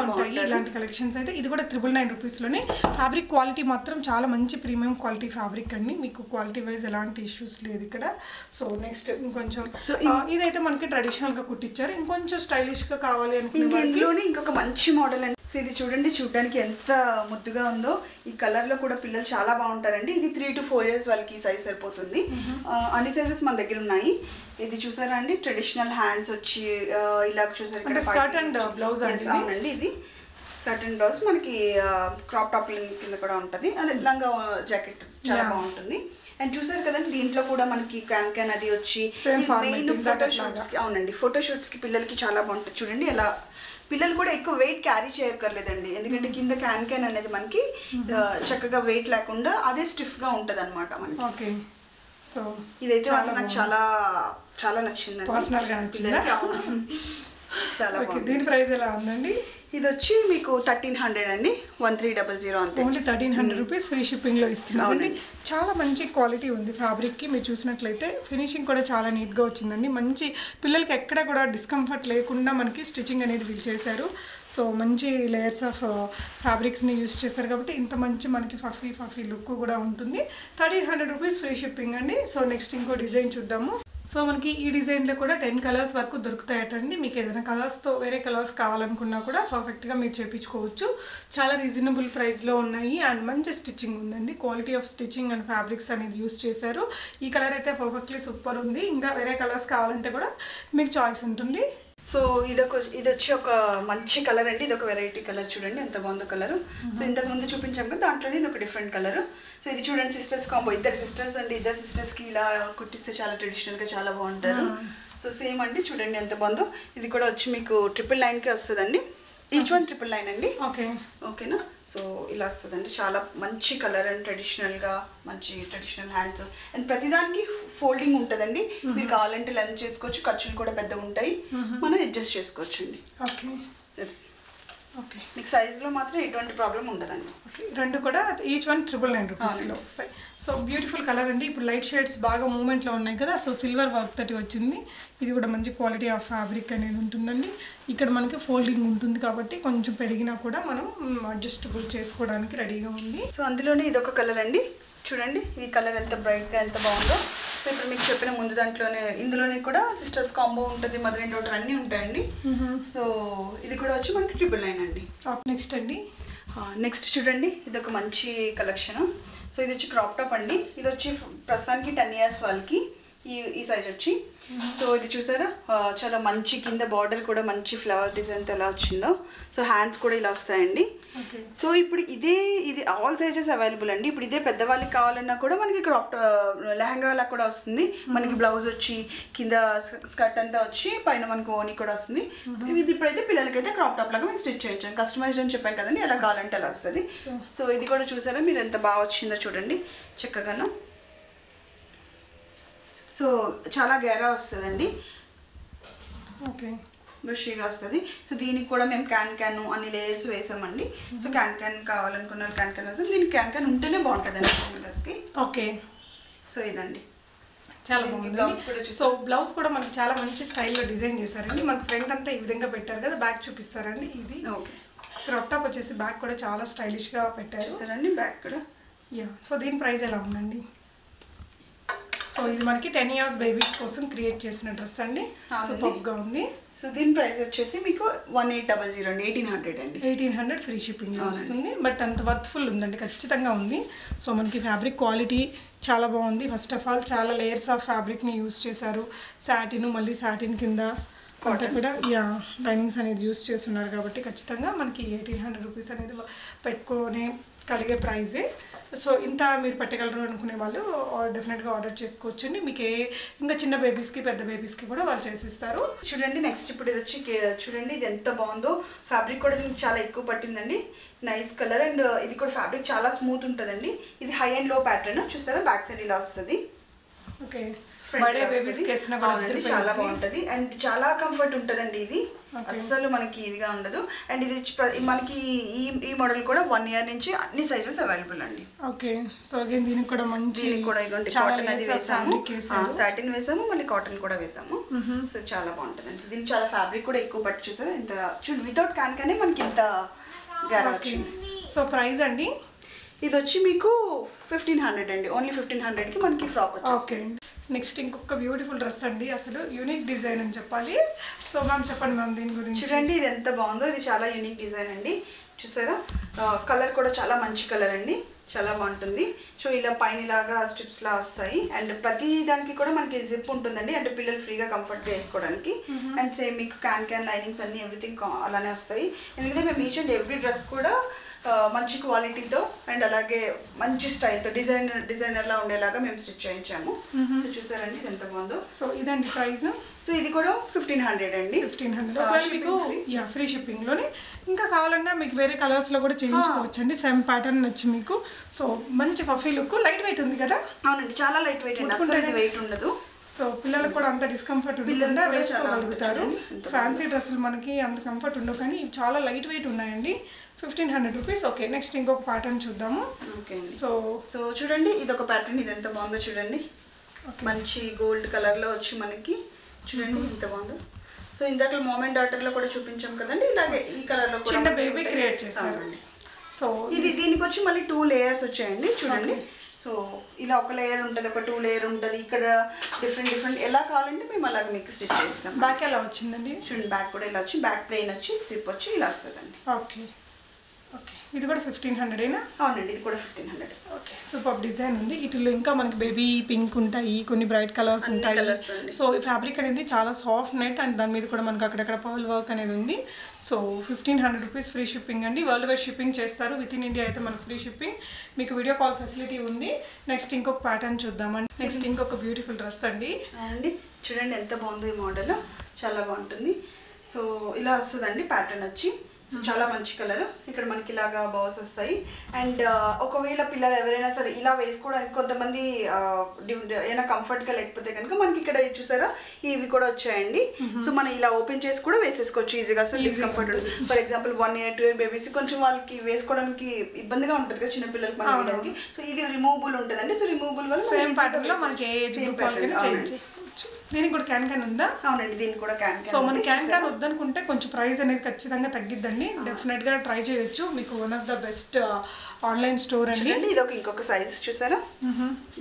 ఉంటాయి ఇలాంటి కలెక్షన్స్. అయితే ఇది కూడా 999 రూపీస్ లోనే. ఫ్యాబ్రిక్ క్వాలిటీ మాత్రం చాలా మంచి ప్రీమియం క్వాలిటీ ఫ్యాబ్రిక్ అండి. మీకు క్వాలిటీ వైజ్ ఎలాంటి ఇష్యూస్ లేదు ఇక్కడ. సో నెక్స్ట్ ఇంకొంచెం ఇదైతే మనకి ట్రెడిషనల్ గా కుట్టించారు. ఇంకొంచెం స్టైలిష్ గా కావాలి అనుకుంటే ఇందులోనే ఇంకొక మంచి మోడల్ అండి. సో ఇది చూడండి, చూడడానికి ఎంత ముద్దుగా ఉందో. ఈ కలర్ లో కూడా పిల్లలు చాలా బాగుంటారండి. ఇది 3 to 4 years వాళ్ళకి సైజ్ సరిపోతుంది. అన్ని సైజెస్ మన దగ్గర ఉన్నాయి. ఇది చూసారా అండి, ట్రెడిషనల్ హ్యాండ్స్ వచ్చి ఇలా చూసారు, స్కర్ట్ అండ్ బ్లౌజ్. అవునండి, ఇది స్కర్ట్ అండ్ బ్లౌజ్ మనకి క్రాప్ టాప్ కింద కూడా ఉంటుంది. అదే లంగా జాకెట్ చాలా బాగుంటుంది. అండ్ చూసారు కదండి, దీంట్లో కూడా మనకి క్యాన్ అది వచ్చి మెయిన్ ఫోటోషూట్స్ కి, అవునండి ఫోటోషూట్స్ కి పిల్లలకి చాలా బాగుంటుంది. చూడండి ఎలా పిల్లలు కూడా ఎక్కువ వెయిట్ క్యారీ చేయక్కర్లేదండి, ఎందుకంటే కింద క్యాన్ అనేది మనకి చక్కగా వెయిట్ లేకుండా అదే స్టిఫ్ గా ఉంటది అనమాట మనకి. ఓకే, సో ఇదైతే నాకు చాలా చాలా నచ్చింది పర్సనల్ గా చాలా. దీని ప్రైస్ ఎలా ఉందండి? ఇది వచ్చి మీకు 1300 అండి, 1300 అంతే. ఓన్లీ 1300 రూపీస్ ఫ్రీ షిప్పింగ్ లో ఇస్తున్నారండి. చాలా మంచి క్వాలిటీ ఉంది ఫ్యాబ్రిక్ కి. మీరు చూసినట్లయితే ఫినిషింగ్ కూడా చాలా నీట్ గా వచ్చిందండి. మంచి పిల్లలకి ఎక్కడ కూడా డిస్కంఫర్ట్ లేకుండా మనకి స్టిచ్చింగ్ అనేది వీల్ చేశారు. సో మంచి లేయర్స్ ఆఫ్ ఫ్యాబ్రిక్స్ని యూస్ చేశారు కాబట్టి ఇంత మంచి మనకి ఫఫీ లుక్ కూడా ఉంటుంది. 1300 రూపీస్ ఫ్రీ షిప్పింగ్ అండి. సో నెక్స్ట్ ఇంకో డిజైన్ చూద్దాము. సో మనకి ఈ డిజైన్లో కూడా 10 కలర్స్ వరకు దొరుకుతాయటండి. మీకు ఏదైనా కలర్స్తో వేరే కలర్స్ కావాలనుకున్నా కూడా పర్ఫెక్ట్గా మీరు చేయించుకోవచ్చు. చాలా రీజనబుల్ ప్రైస్లో ఉన్నాయి అండ్ మంచి స్టిచ్చింగ్ ఉందండి. Quality off stitching and fabrics అనేది యూస్ చేశారు. ఈ కలర్ అయితే పర్ఫెక్ట్లీ సూపర్ ఉంది. ఇంకా వేరే కలర్స్ కావాలంటే కూడా మీకు చాయిస్ ఉంటుంది. సో ఇది వచ్చి ఒక మంచి కలర్ అండి. ఇది ఒక వెరైటీ కలర్, చూడండి ఎంత బాగుందో కలర్. సో ఇంతకు ముందు చూపించాం కదా, దాంట్లోనే ఇది ఒక డిఫరెంట్ కలర్. సో ఇది చూడండి, సిస్టర్స్ కాంబో, ఇద్దరు సిస్టర్స్ అండి. ఇద్దరు సిస్టర్స్ కి ఇలా కుట్టిస్తే చాలా ట్రెడిషనల్ గా చాలా బాగుంటారు. సో సేమ్ అండి, చూడండి ఎంత బాగుందో. ఇది కూడా వచ్చి మీకు 999కే వస్తుందండి. ఈచ్ వన్ 999 అండి. ఓకేనా? సో ఇలా వస్తుందండి, చాలా మంచి కలర్ అండ్ ట్రెడిషనల్గా మంచి ట్రెడిషనల్ హ్యాండ్స్ అండ్ ప్రతిదానికి ఫోల్డింగ్ ఉంటుందండి. మీరు కావాలంటే లెంత్ చేసుకోవచ్చు, ఖర్చులు కూడా పెద్దగా ఉంటాయి, మనం అడ్జస్ట్ చేసుకోవచ్చు అండి. ఓకే, మీకు సైజ్లో మాత్రం ఎటువంటి ప్రాబ్లం ఉండదండి. ఓకే, రెండు కూడా ఈచ్ వన్ 999 రూపీస్లో వస్తాయి. సో బ్యూటిఫుల్ కలర్ అండి. ఇప్పుడు లైట్ షేడ్స్ బాగా మూమెంట్లో ఉన్నాయి కదా, సో సిల్వర్ వర్క్ తోటి వచ్చింది. ఇది కూడా మంచి క్వాలిటీ ఆఫ్ ఫ్యాబ్రిక్ అనేది ఉంటుందండి. ఇక్కడ మనకి ఫోల్డింగ్ ఉంటుంది కాబట్టి కొంచెం పెరిగినా కూడా మనం అడ్జస్టబుల్ చేసుకోవడానికి రెడీగా ఉంది. సో అందులోనే ఇదొక కలర్ అండి, చూడండి ఈ కలర్ ఎంత బ్రైట్గా ఎంత బాగుందో. సో ఇప్పుడు మీకు చెప్పిన ముందు దాంట్లోనే ఇందులోనే కూడా సిస్టర్స్ కాంబో ఉంటుంది, మదర్ అండ్ డాటర్ అన్నీ ఉంటాయండి. సో ఇది కూడా వచ్చి మనకి 999 అండి. నెక్స్ట్ చూడండి, ఇది ఒక మంచి కలెక్షన్. సో ఇది వచ్చి క్రాప్ టాప్ అండి. ఇది వచ్చి ప్రస్తుతానికి 10 years వాళ్ళకి ఈ సైజ్ వచ్చి. సో ఇది చూసారా, చాలా మంచి కింద బార్డర్ కూడా మంచి ఫ్లవర్ డిజైన్తో ఎలా వచ్చిందో. సో హ్యాండ్స్ కూడా ఇలా వస్తాయండి. సో ఇప్పుడు ఇది ఆల్ సైజెస్ అవైలబుల్ అండి. ఇప్పుడు ఇదే పెద్దవాళ్ళకి కావాలన్నా కూడా మనకి క్రాప్ లెహంగా లా కూడా వస్తుంది. మనకి బ్లౌజ్ వచ్చి కింద స్కర్ట్ అంతా వచ్చి పైన మనకు ఓని కూడా వస్తుంది. ఇది ఇప్పుడైతే పిల్లలకైతే క్రాప్ టాప్ లాగా మేము స్టిచ్ చేయించాం, కస్టమైజ్డ్ అని చెప్పాం కదండి, ఎలా కావాలంటే అలా వస్తుంది. సో ఇది కూడా చూసారా మీరు ఎంత బాగా వచ్చిందో చూడండి చక్కగాను. సో చాలా గేరా వస్తుందండి, ఓకే బుషీగా వస్తుంది. సో దీనికి కూడా మేము క్యాన్ అన్ని లేయర్స్ వేసామండి. సో క్యాన్ కావాలనుకున్నారు క్యాన్ వేసాం. దీనికి క్యాన్ ఉంటేనే బాగుంటుందండి డ్రెస్కి. ఓకే సో ఇదండి చాలా బాగుంది. సో బ్లౌజ్ కూడా మనకి చాలా మంచి స్టైల్లో డిజైన్ చేశారండి. మనకి ఫ్రంట్ అంతా ఈ విధంగా పెట్టారు కదా, బ్యాక్ చూపిస్తారండి. ఇది ఓకే క్రాప్ టాప్ వచ్చేసి బ్యాక్ కూడా చాలా స్టైలిష్గా పెట్టారు చూసారండి బ్యాక్ కూడా. యా, సో దీని ప్రైస్ ఎలా ఉందండి? సో ఇది మనకి 10 years బేబీస్ కోసం క్రియేట్ చేసిన డ్రెస్ అండి. సూపర్గా ఉంది. సో దీని ప్రైస్ వచ్చేసి మీకు 1800 అండి, 1800 అండి. 1800 ఫ్రీ షిప్పింగ్ వస్తుంది. బట్ అంత వర్త్ఫుల్ ఉందండి, ఖచ్చితంగా ఉంది. సో మనకి ఫ్యాబ్రిక్ క్వాలిటీ చాలా బాగుంది. ఫస్ట్ ఆఫ్ ఆల్ చాలా లేయర్స్ ఆఫ్ ఫ్యాబ్రిక్ని యూస్ చేశారు. సాటిన్, మళ్ళీ సాటిన్ కింద అంతా కూడా లైనింగ్స్ అనేది యూస్ చేస్తున్నారు కాబట్టి ఖచ్చితంగా మనకి 1800 రూపీస్ అనేది పెట్టుకొని కలిగే ప్రైజే. సో ఇంత మీరు పెట్టగలరు అనుకునే వాళ్ళు డెఫినెట్గా ఆర్డర్ చేసుకోవచ్చండి. మీకు ఇంకా చిన్న బేబీస్కి పెద్ద బేబీస్కి కూడా వాళ్ళు చేసిస్తారు. చూడండి నెక్స్ట్ ఇప్పుడు ఇది వచ్చి చూడండి ఇది ఎంత బాగుందో. ఫ్యాబ్రిక్ కూడా దీనికి చాలా ఎక్కువ పట్టిందండి, నైస్ కలర్. అండ్ ఇది కూడా ఫ్యాబ్రిక్ చాలా స్మూత్ ఉంటుందండి. ఇది హై అండ్ లో ప్యాటర్న్ చూసారా, బ్యాక్ సైడ్ ఇలా వస్తుంది. ఓకే చాలా బాగుంటది అండ్ చాలా కంఫర్ట్ ఉంటదండి. ఇది అస్సలు మనకి ఇదిగా ఉండదు. అండ్ ఇది మనకి ఈ మోడల్ కూడా 1 year నుంచి అన్ని సైజెస్ అవైలబుల్ అండి. ఓకే సో అగైన్ దీనికి కూడా మంచి కాటన్ అది వేసాము, సాటిన్ వేసాము, మళ్ళీ కాటన్ కూడా వేసాము. సో చాలా బాగుంటదండి. దీనికి చాలా ఫ్యాబ్రిక్ కూడా ఎక్కువ పట్టి చూసారా, ఇంత వితౌట్ క్యాన్ మనకి ఇంత గ్యారా వచ్చింది. సో ప్రైస్ అండి ఇది వచ్చి మీకు 1500 అండి, ఓన్లీ 1500కి మనకి ఫ్రాక్ వచ్చింది. ఓకే నెక్స్ట్ ఇంకొక బ్యూటిఫుల్ డ్రెస్ అండి, అసలు యూనిక్ డిజైన్ అని చెప్పాలి. సో మ్యామ్ చెప్పండి మ్యామ్ దీని గురించి. చూడండి ఇది ఎంత బాగుందో, ఇది చాలా యూనిక్ డిజైన్ అండి. చూసారా కలర్ కూడా చాలా మంచి కలర్ అండి, చాలా బాగుంటుంది. సో ఇలా పైన ఇలాగా స్ట్రిప్స్ లా వస్తాయి. అండ్ ప్రతి దానికి కూడా మనకి జిప్ ఉంటుందండి, అంటే పిల్లలు ఫ్రీగా కంఫర్ట్గా వేసుకోవడానికి. అండ్ సేమ్ మీకు క్యాన్ లైనింగ్స్ అన్ని ఎవ్రీథింగ్ అలానే వస్తాయి. ఎందుకంటే మేము ఈచ్ అండ్ ఎవ్రీ డ్రెస్ కూడా మంచి క్వాలిటీతో అండ్ అలాగే మంచి స్టైల్తో డిజైనర్లా ఉండేలాగా మేము స్టిచ్ చేయించాము. సో చూసారండి ఇది ఎంత బాగుందో. సో ఇదండి ప్రైస్. సో ఇది కూడా 1500 అండి, 1500 ఫ్రీ షిప్పింగ్లోనే. ఇంకా కావాలన్నా మీకు వేరే కలర్స్లో కూడా చేయించుకోవచ్చు అండి. సేమ్ ప్యాటర్న్ వచ్చి మీకు. సో మంచి పఫీ లుక్, లైట్ వెయిట్ ఉంది కదా. అవునండి చాలా లైట్ వెయిట్ అండి, అసలు వెయిట్ ఉండదు. సో పిల్లలకు కూడా అంత డిస్కంఫర్ట్ ఉండకుండా వేసుకోగలుగుతారు. ఫ్యాన్సీ డ్రెస్సులు మనకి అంత కంఫర్ట్ ఉండవు, కానీ చాలా లైట్ వెయిట్ ఉన్నాయండి. 1500 రూపీస్. ఓకే నెక్స్ట్ ఇంకొక ప్యాటర్న్ చూద్దాము. ఓకే సో సో చూడండి ఇది ఒక ప్యాటర్న్, ఇది ఎంత బాగుందో చూడండి. మంచి గోల్డ్ కలర్లో వచ్చి మనకి చూడండి ఎంత బాగుందో. సో ఇందాక మోమెంట్ డాటర్లో కూడా చూపించాం కదండి, ఇలాగే ఈ కలర్లో చిన్న బేబీ క్రియేట్ చేశారండి. సో ఇది దీనికి వచ్చి మళ్ళీ 2 layers వచ్చాయండి చూడండి. సో ఇలా ఒక లేయర్ ఉంటుంది, ఒక 2 layer ఉంటుంది. ఇక్కడ డిఫరెంట్ ఎలా కావాలంటే మేము అలాగే మీకు స్టిచ్ చేస్తాం. బ్యాక్ ఎలా వచ్చిందండి చూడండి, బ్యాక్ కూడా ఇలా వచ్చి బ్యాక్ ప్లెయిన్ వచ్చి సిప్ వచ్చి ఇలా వస్తుందండి. ఓకే ఓకే ఇది కూడా 1500 అవునండి, ఇది కూడా 1500. ఓకే సూపర్ డిజైన్ ఉంది. వీటిలో ఇంకా మనకి బేబీ పింక్ ఉంటాయి, కొన్ని బ్రైట్ కలర్స్ ఉంటాయి. సో ఈ ఫ్యాబ్రిక్ అనేది చాలా సాఫ్ట్ నెట్ అండ్ దాని మీద కూడా మనకి అక్కడక్కడ పర్ల్ వర్క్ అనేది ఉంది. సో 1500 రూపీస్ ఫ్రీ షిప్పింగ్ అండి. వరల్డ్ వైడ్ షిప్పింగ్ చేస్తారు. విత్ ఇన్ ఇండియా అయితే మనకు ఫ్రీ షిప్పింగ్, మీకు వీడియో కాల్ ఫెసిలిటీ ఉంది. నెక్స్ట్ ఇంకొక ప్యాటర్న్ చూద్దామండి. నెక్స్ట్ ఇంకొక బ్యూటిఫుల్ డ్రెస్ అండి. అండి చూడండి ఎంత బాగుంది ఈ మోడల్, చాలా బాగుంటుంది. సో ఇలా వస్తుందండి ప్యాటర్న్ వచ్చి. చాలా మంచి కలర్. ఇక్కడ మనకి ఇలాగా బాల్స్ వస్తాయి. అండ్ ఒకవేళ పిల్లలు ఎవరైనా సరే ఇలా వేసుకోవడానికి కొంతమంది ఏమైనా కంఫర్ట్గా లేకపోతే కనుక మనకి ఇక్కడ చూసారా ఇవి కూడా వచ్చాయండి. సో మనం ఇలా ఓపెన్ చేసి కూడా వేసేసుకోవచ్చు ఈజీగా, అసలు డిస్కంఫర్ట్ ఉంటుంది. For example 1 year 2 year babies కొంచెం వాళ్ళకి వేసుకోవడానికి ఇబ్బందిగా ఉంటుంది కదా చిన్న పిల్లలకి మనకి. సో ఇది రిమూవబుల్ ఉంటుందండి. సో రిమూవబుల్ వల్ల సేమ్ ప్యాటర్న్ లో మనకి చేంజ్ చేసుకోవచ్చు. దీనికి కూడా క్యాన్ ఉందా? అవునండి దీనికి కూడా క్యాన్. సో మన క్యాన్ వద్దనుకుంటే కొంచెం ప్రైస్ అనేది ఖచ్చితంగా తగ్గిద్దండి. డెఫినెట్ గా ట్రై చేయొచ్చు. మీకు one of the best online store అండి. ఇది ఒక ఇంకొక సైజ్ చూసారా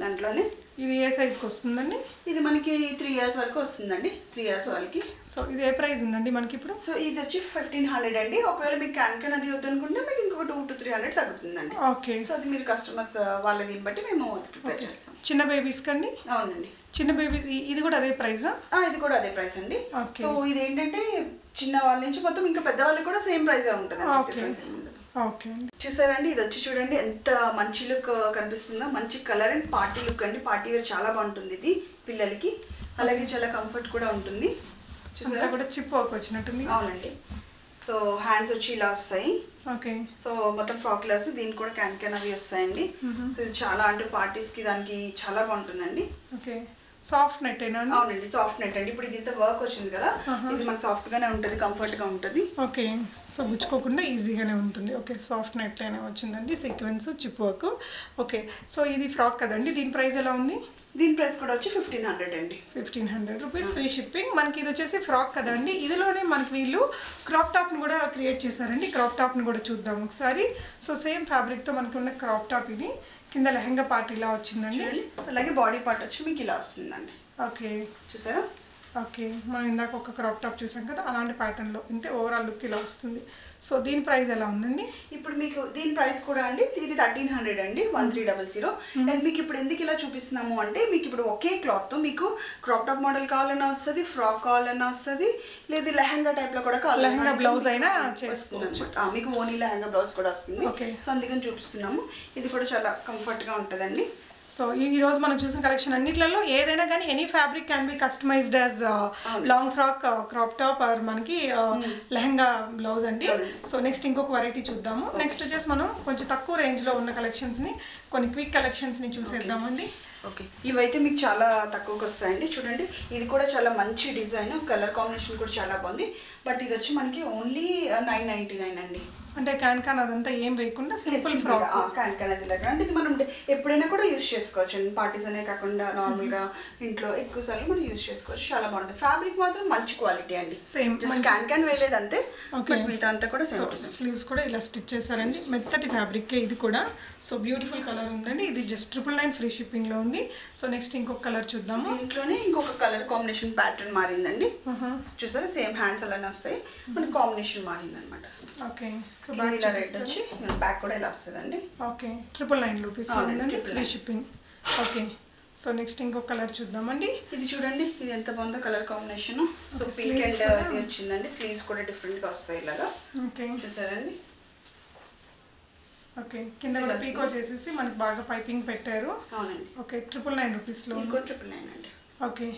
దాంట్లోనే. ఇది ఏ సైజ్కి వస్తుందండి? ఇది మనకి 3 years వరకు వస్తుందండి, 3 years వాళ్ళకి. సో ఇది ఏ ప్రైస్ ఉందండి మనకి ఇప్పుడు? సో ఇది వచ్చి 1500 అండి. ఒకవేళ మీకు క్యాన్ అది వద్దనుకుంటే మీకు ఇంకొక 200 to 300 తగ్గుతుందండి. ఓకే సో అది మీరు కస్టమర్స్ వాళ్ళ దీన్ని బట్టి మేము ప్రిపేర్ చేస్తాం. చిన్న బేబీస్ కండి? అవునండి చిన్న బేబీ. ఇది కూడా అదే ప్రైస్? ఇది కూడా అదే ప్రైస్ అండి. సో ఇది ఏంటంటే చిన్న వాళ్ళ నుంచి మొత్తం ఇంకా పెద్ద వాళ్ళకి కూడా సేమ్ ప్రైస్ ఉంటుంది. ఓకే చూసారండి ఇది వచ్చి చూడండి ఎంత మంచి లుక్ కనిపిస్తుందో. మంచి కలర్ అండ్ పార్టీ లుక్ అండి. పార్టీ వేర్ చాలా బాగుంటుంది ఇది పిల్లలకి. అలాగే చాలా కంఫర్ట్ కూడా ఉంటుంది. చూసారా కూడా చిప్ వర్క్ వచ్చినట్టుంది. అవునండి. సో హ్యాండ్స్ వచ్చి ఇలా వస్తాయి. ఓకే సో మొత్తం ఫ్రాక్ లాస్ దీనికి కూడా క్యాన్ అవి వస్తాయండి. సో ఇది చాలా అంటే పార్టీస్ కి దానికి చాలా బాగుంటుందండి. ఓకే సాఫ్ట్ నెట్ ఏనా అండి? అవునండి, సాఫ్ట్ నెట్ అండి. ఇప్పుడు ఇది ఇంత వర్క్ వచ్చింది కదా, ఇది మనకు సాఫ్ట్ గానే ఉంటుంది, కంఫర్ట్ గా ఉంటుంది. ఓకే, సో గుచ్చుకోకుండా ఈజీగానే ఉంటుంది. ఓకే, సాఫ్ట్ నెట్ అయినా వచ్చిందండి, sequence chip work. Okay, so ఇది ఫ్రాక్ కదండి, దీని ప్రైస్ ఎలా ఉంది? దీని ప్రైస్ కూడా వచ్చి 1500 అండి. 1500 రూపీస్ ఫ్రీ షిప్పింగ్. మనకి ఇది వచ్చేసి ఫ్రాక్ కదండి, ఇదిలోనే మనకి వీళ్ళు క్రాప్ టాప్ని కూడా క్రియేట్ చేశారండి. క్రాప్ టాప్ని కూడా చూద్దాం ఒకసారి. సో సేమ్ ఫ్యాబ్రిక్తో మనకు ఉన్న క్రాప్ టాప్ ఇది. కింద లెహంగా పార్ట్ ఇలా వచ్చిందండి, అలాగే బాడీ పార్ట్ వచ్చి మీకు ఇలా వస్తుందండి. ఓకే, చూసారా? ఓకే, మనం ఇందాక ఒక క్రాప్ టాప్ చూసాం కదా, అలాంటి ప్యాటర్న్లో అంటే ఓవరాల్ లుక్ ఇలా వస్తుంది. సో దీని ప్రైస్ ఎలా ఉందండి? ఇప్పుడు మీకు దీని ప్రైస్ కూడా అండి, ఇది 1300 అండి, 1300. అండ్ మీకు ఇప్పుడు ఎందుకు ఇలా చూపిస్తున్నాము అంటే, మీకు ఇప్పుడు ఒకే క్లాత్తో మీకు క్రాప్ టాప్ మోడల్ కావాలన్నా వస్తుంది, ఫ్రాక్ కావాలన్నా వస్తుంది, లేదు లెహంగా టైప్లో కూడా కావాలి, లెహంగా బ్లౌజ్ అయినా చేసుకోవచ్చు. మీకు ఓన్లీ లెహంగా బ్లౌజ్ కూడా వస్తుంది. ఓకే, సో అందుకని చూపిస్తున్నాము. ఇది కూడా చాలా కంఫర్ట్గా ఉంటుందండి. సో ఈ రోజు మనం చూసిన కలెక్షన్ అన్నిట్లలో ఏదైనా కానీ any fabric can be customized as long frock, crop top or మనకి లెహంగా బ్లౌజ్ అండి. సో నెక్స్ట్ ఇంకొక వెరైటీ చూద్దాము. నెక్స్ట్ వచ్చేసి మనం కొంచెం తక్కువ రేంజ్లో ఉన్న కలెక్షన్స్ని, కొన్ని క్విక్ కలెక్షన్స్ని చూసేద్దామండి. ఓకే, ఇవైతే మీకు చాలా తక్కువకి వస్తాయండి. చూడండి, ఇది కూడా చాలా మంచి డిజైన్, కలర్ కాంబినేషన్ కూడా చాలా బాగుంది. బట్ ఇది వచ్చి మనకి ఓన్లీ 999 అండి. అంటే క్యాన్ అదంతా ఏం వేయకుండా సింపుల్ ఫ్రాక్. క్యాన్ అది లాగా అంటే ఇది మనం ఎప్పుడైనా కూడా యూజ్ చేసుకోవచ్చు అండి. పార్టీస్ అనే కాకుండా నార్మల్గా ఇంట్లో ఎక్కువ సార్లు మనం యూజ్ చేసుకోవచ్చు. చాలా బాగుంటుంది. ఫ్యాబ్రిక్ మాత్రం మంచి క్వాలిటీ అండి. సేమ్ క్యాన్ వేయలేదు అంతే. మిగతా అంతా కూడా స్లీవ్స్ కూడా ఇలా స్టిచ్ చేశారండి, మెత్తటి ఫ్యాబ్రిక్ ఇది కూడా. సో బ్యూటిఫుల్ కలర్ ఉందండి. ఇది జస్ట్ 999 ఫ్రీ షిప్పింగ్ లో ఉంది. సో నెక్స్ట్ ఇంకొక కలర్ చూద్దాము. దీంట్లోనే ఇంకొక కలర్ కాంబినేషన్ ప్యాటర్న్ మారిందండి. చూసారా, సేమ్ హ్యాండ్స్ అలానే వస్తాయి, మన కాంబినేషన్ మారింది అనమాట. ఓకే, సో ఇలా రెడ్ వచ్చి బ్యాక్ కూడా ఇలా వస్తుందండి. ఓకే, 999 రూపీస్ ఉందండి free shipping. Okay, so next ఇంకొక కలర్ చూద్దామండి. ఇది చూడండి, ఇది ఎంత బాగుందో colour combination. So pink and ఇది వచ్చిందండి. స్లీవ్స్ కూడా డిఫరెంట్ గా వస్తాయి ఇలాగా. ఓకే, చూసారండి. ఓకే, కింద కూడా పీకో చేసేసి మనకి బాగా పైపింగ్ పెట్టారు. అవునండి. ఓకే, 999 రూపీస్ లో 999 అండి. ఓకే,